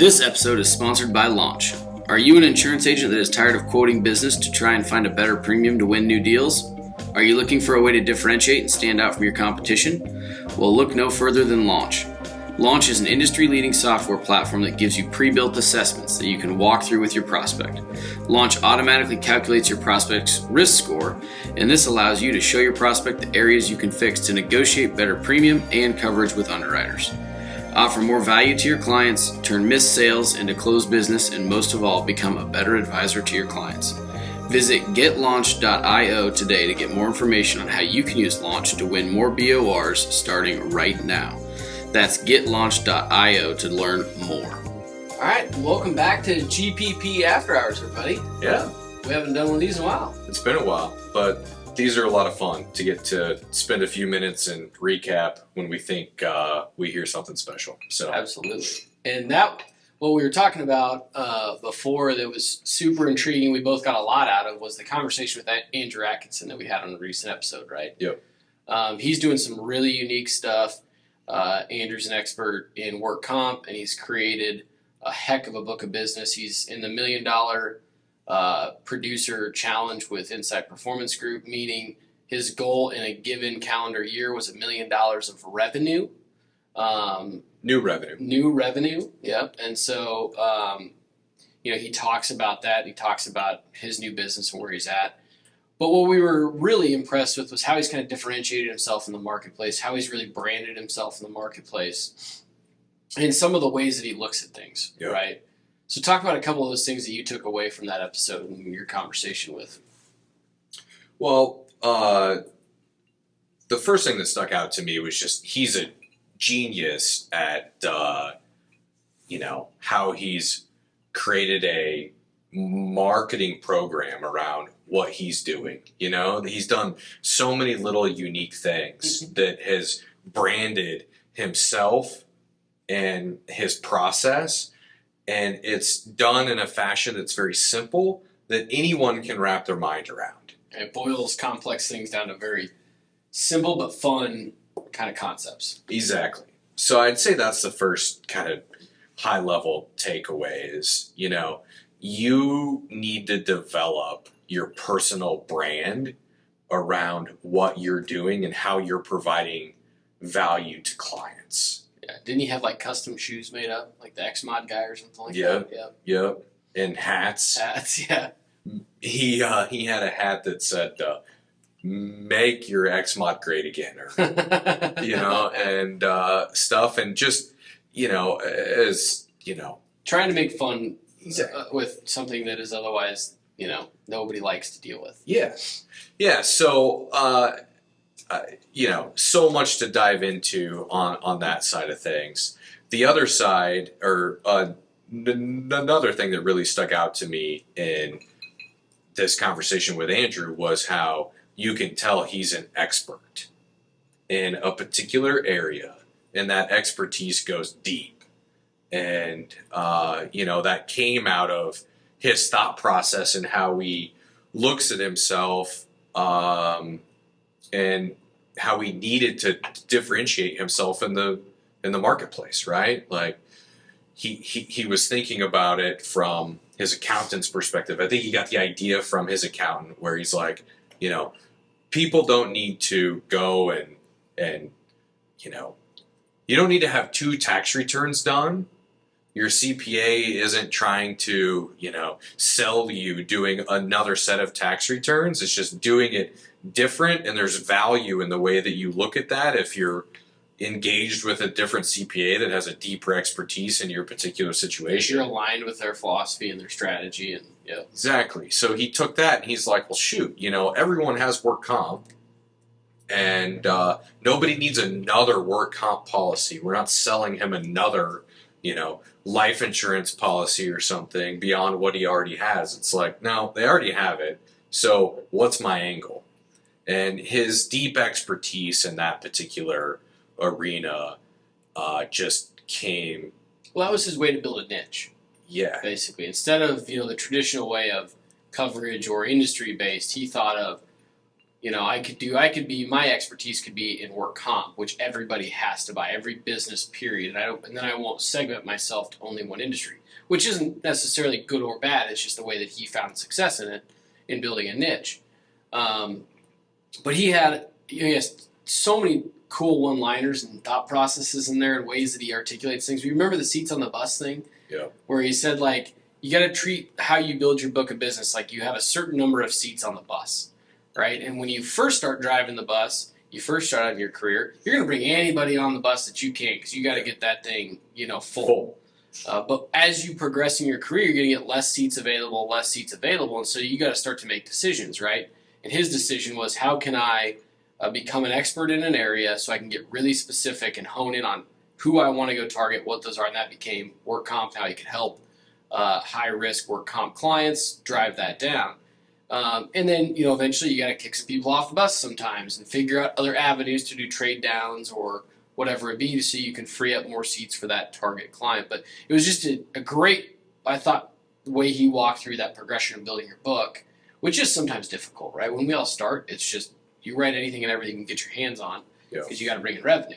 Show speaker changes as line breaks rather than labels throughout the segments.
This episode is sponsored by Launch. Are you an insurance agent that is tired of quoting business to try and find a better premium to win new deals? Are you looking for a way to differentiate and stand out from your competition? Well, look no further than Launch. Launch is an industry-leading software platform that gives you pre-built assessments that you can walk through with your prospect. Launch automatically calculates your prospect's risk score, and this allows you to show your prospect the areas you can fix to negotiate better premium and coverage with underwriters. Offer more value to your clients, turn missed sales into closed business, and most of all, become a better advisor to your clients. Visit getlaunch.io today to get more information on how you can use Launch to win more BORs starting right now. That's getlaunch.io to learn more.
All right, welcome back to GPP After Hours, everybody.
Yeah.
We haven't done one of these in a while.
It's been a while, but these are a lot of fun to get to spend a few minutes and recap when we think we hear something special. So
Absolutely. And that, what we were talking about before that was super intriguing, we both got a lot out of, was the conversation with Andrew Atkinson that we had on a recent episode, right?
Yep.
He's doing some really unique stuff. Andrew's an expert in work comp, and he's created a heck of a book of business. He's in the $1 million producer challenge with Insight Performance Group, meaning his goal in a given calendar year was $1 million of revenue.
New revenue.
New revenue, yep. And so, he talks about that. He talks about his new business and where he's at. But what we were really impressed with was how he's kind of differentiated himself in the marketplace, how he's really branded himself in the marketplace, and some of the ways that he looks at things,
Yep.
right? So talk about a couple of those things that you took away from that episode and your conversation with.
Well, the first thing that stuck out to me was just he's a genius at, how he's created a marketing program around what he's doing. He's done so many little unique things that has branded himself and his process, and it's done in a fashion that's very simple that anyone can wrap their mind around.
It boils complex things down to very simple but fun kind of concepts.
Exactly. So I'd say that's the first kind of high level takeaway is, you need to develop your personal brand around what you're doing and how you're providing value to clients.
Yeah. Didn't he have like custom shoes made up, like the X-Mod guy or something like
Yep.
that?
Yep. And hats.
Hats, yeah.
He had a hat that said, make your X-Mod great again, or, and stuff. And just,
Trying to make fun
Exactly.
with something that is otherwise, nobody likes to deal with.
Yes. Yeah. So, so much to dive into on that side of things. The other side, or another thing that really stuck out to me in this conversation with Andrew was how you can tell he's an expert in a particular area, and that expertise goes deep. And, that came out of his thought process and how he looks at himself, and how he needed to differentiate himself in the marketplace, right? Like he was thinking about it from his accountant's perspective. I think he got the idea from his accountant where he's like, people don't need to go and you don't need to have 2 tax returns done. Your CPA isn't trying to, sell you doing another set of tax returns. It's just doing it different, and there's value in the way that you look at that if you're engaged with a different CPA that has a deeper expertise in your particular situation.
You're aligned with their philosophy and their strategy, and yeah.
Exactly. So he took that and he's like, well, shoot, everyone has work comp, and nobody needs another work comp policy. We're not selling him another, life insurance policy or something beyond what he already has. It's like, no, they already have it. So what's my angle? And his deep expertise in that particular arena just came.
Well, that was his way to build a niche.
Yeah.
Basically, instead of the traditional way of coverage or industry based, he thought of my expertise could be in work comp, which everybody has to buy, every business period. And then I won't segment myself to only one industry, which isn't necessarily good or bad. It's just the way that he found success in it, in building a niche. But he has so many cool one-liners and thought processes in there and ways that he articulates things. You remember the seats on the bus thing?
Yeah.
Where he said, like, you got to treat how you build your book of business like you have a certain number of seats on the bus, right? And when you first start driving the bus, you first start out in your career, you're going to bring anybody on the bus that you can because you got to get that thing, full. But as you progress in your career, you're going to get less seats available, and so you got to start to make decisions, right? And his decision was, how can I become an expert in an area so I can get really specific and hone in on who I want to go target, what those are, and that became work comp, how he could help high-risk work comp clients drive that down. And then, eventually you got to kick some people off the bus sometimes and figure out other avenues to do trade downs or whatever it be so you can free up more seats for that target client. But it was just a great, I thought, the way he walked through that progression of building your book, which is sometimes difficult, right? When we all start, it's just you write anything and everything you can get your hands on because you got to bring in revenue.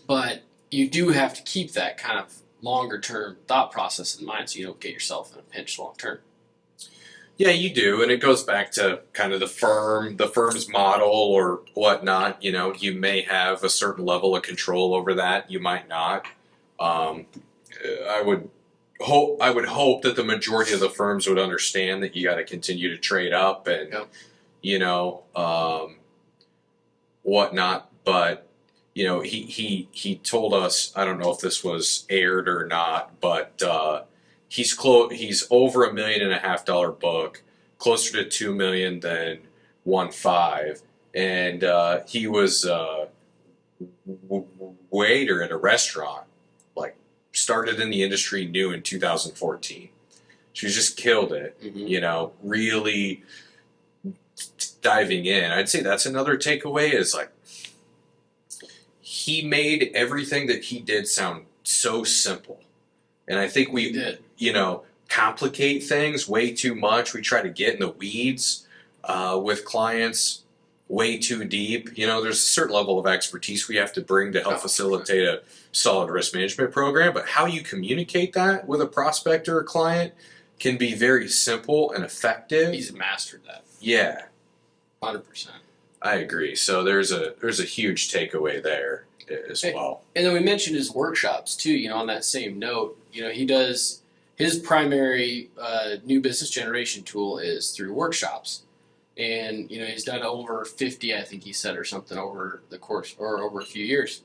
But you do have to keep that kind of longer-term thought process in mind so you don't get yourself in a pinch long-term.
Yeah, you do, and it goes back to kind of the firm's model or whatnot. You may have a certain level of control over that. You might not. I would hope that the majority of the firms would understand that you got to continue to trade up and whatnot. But he told us, I don't know if this was aired or not, but he's over $1.5 million book, closer to $2 million than 1.5, and he was waiter at a restaurant, like started in the industry new in 2014. She just killed it, really diving in. I'd say that's another takeaway is like he made everything that he did sound so simple. And I think we did, complicate things way too much. We try to get in the weeds with clients way too deep. There's a certain level of expertise we have to bring to help facilitate a solid risk management program. But how you communicate that with a prospect or a client can be very simple and effective.
He's mastered that.
Yeah.
100%.
I agree. So there's a huge takeaway there as well.
And then we mentioned his workshops too, on that same note. He does his primary new business generation tool is through workshops. And, he's done over 50, I think he said, or something over the course or over a few years.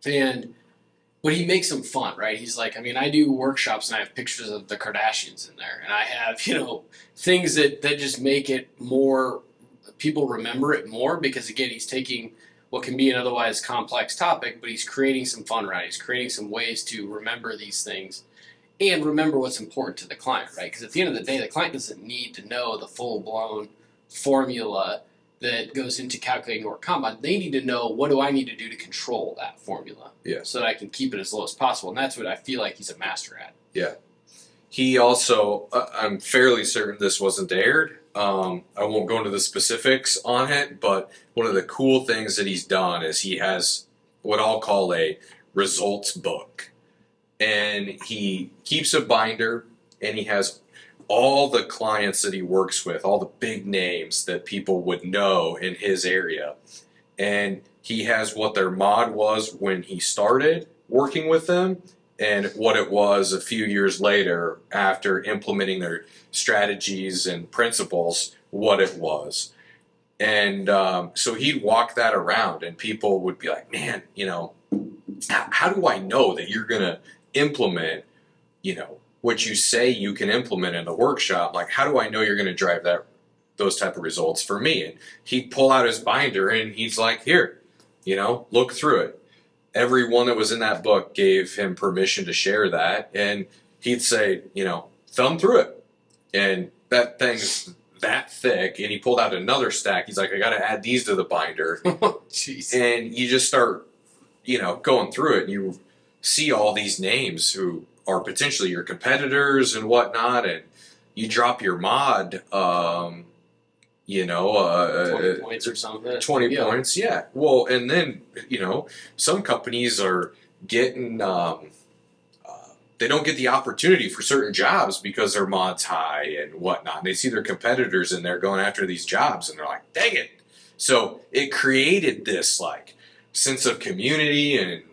But he makes them fun, right? He's like, I do workshops and I have pictures of the Kardashians in there. And I have, things that just make it more, people remember it more because, again, he's taking what can be an otherwise complex topic, but he's creating some fun around it. He's creating some ways to remember these things and remember what's important to the client, right? Because at the end of the day, the client doesn't need to know the full-blown formula that goes into calculating work comp. They need to know, what do I need to do to control that formula so that I can keep it as low as possible. And that's what I feel like he's a master at.
Yeah. He also, I'm fairly certain this wasn't aired. I won't go into the specifics on it, but one of the cool things that he's done is he has what I'll call a results book. And he keeps a binder, and he has all the clients that he works with, all the big names that people would know in his area. And he has what their mod was when he started working with them and what it was a few years later after implementing their strategies and principles, what it was. And so he'd walk that around and people would be like, man, how do I know that you're going to implement, what you say you can implement in the workshop? Like, how do I know you're going to drive those type of results for me? And he'd pull out his binder and he's like, here, look through it. Every one that was in that book gave him permission to share that. And he'd say, thumb through it. And that thing's that thick. And he pulled out another stack. He's like, I got to add these to the binder.
Jeez.
And you just start, going through it. And you see all these names who are potentially your competitors and whatnot. And you drop your mod,
20 points or something.
20 points, yeah. Well, and then, some companies are getting, they don't get the opportunity for certain jobs because their mod's high and whatnot. And they see their competitors in there going after these jobs and they're like, dang it. So it created this like sense of community and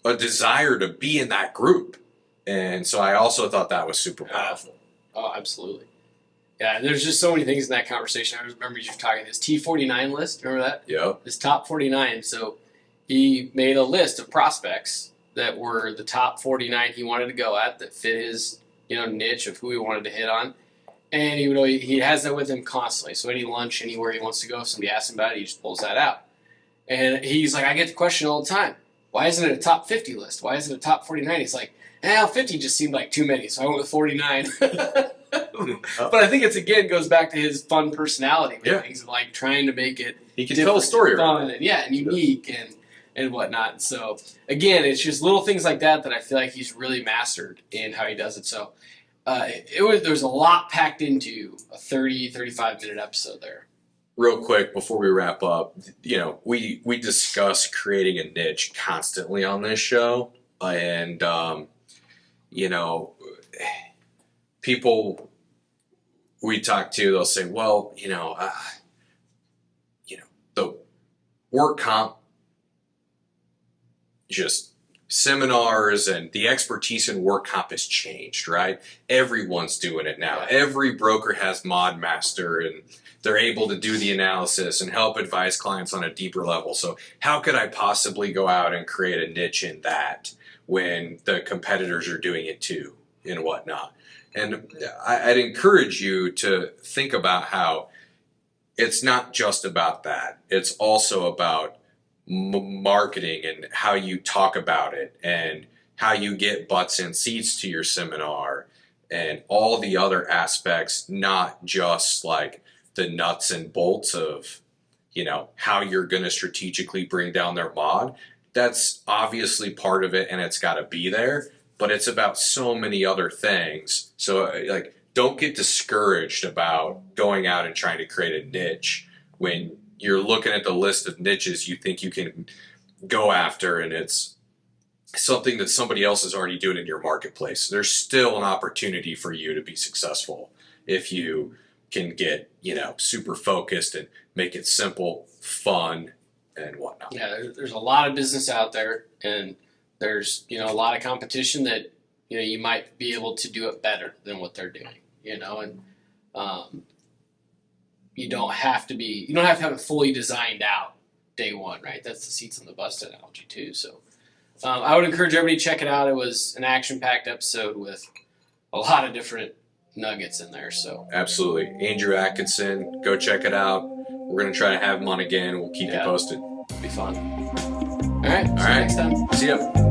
a desire to be in that group. And so I also thought that was super powerful.
Oh, absolutely. Yeah, and there's just so many things in that conversation. I remember you talking this T49 list. Remember that?
Yeah.
This top 49. So he made a list of prospects that were the top 49 he wanted to go at that fit his niche of who he wanted to hit on. And he has that with him constantly. So any lunch, anywhere he wants to go, if somebody asks him about it, he just pulls that out. And he's like, I get the question all the time. Why isn't it a top 50 list? Why isn't it a top 49? He's like, 50 just seemed like too many, so I went with 49. But I think goes back to his fun personality with things, like trying to make it
he can tell a story
fun and unique and whatnot. So again, it's just little things like that I feel like he's really mastered in how he does it. So there's a lot packed into a 35 minute episode there.
Real quick before we wrap up, we discuss creating a niche constantly on this show, and people we talk to, they'll say, well, the work comp, just seminars and the expertise in work comp has changed, right? Everyone's doing it now.
Yeah.
Every broker has Mod Master, and they're able to do the analysis and help advise clients on a deeper level. So how could I possibly go out and create a niche in that when the competitors are doing it too and whatnot? And I'd encourage you to think about how it's not just about that. It's also about marketing and how you talk about it and how you get butts and seats to your seminar and all the other aspects, not just like the nuts and bolts of, how you're going to strategically bring down their mod. That's obviously part of it and it's got to be there, but it's about so many other things. So don't get discouraged about going out and trying to create a niche when you're looking at the list of niches you think you can go after and it's something that somebody else is already doing in your marketplace. There's still an opportunity for you to be successful if you can get, super focused and make it simple, fun, and whatnot.
Yeah, there's a lot of business out there, and there's, a lot of competition that, you might be able to do it better than what they're doing, and you don't have to have it fully designed out day one, right? That's the seats on the bus analogy too. So I would encourage everybody to check it out. It was an action-packed episode with a lot of different nuggets in there. So
absolutely. Andrew Atkinson, go check it out. We're going to try to have him on again. We'll keep you posted.
It'll be fun. All right.
All right.
Next time.
See ya.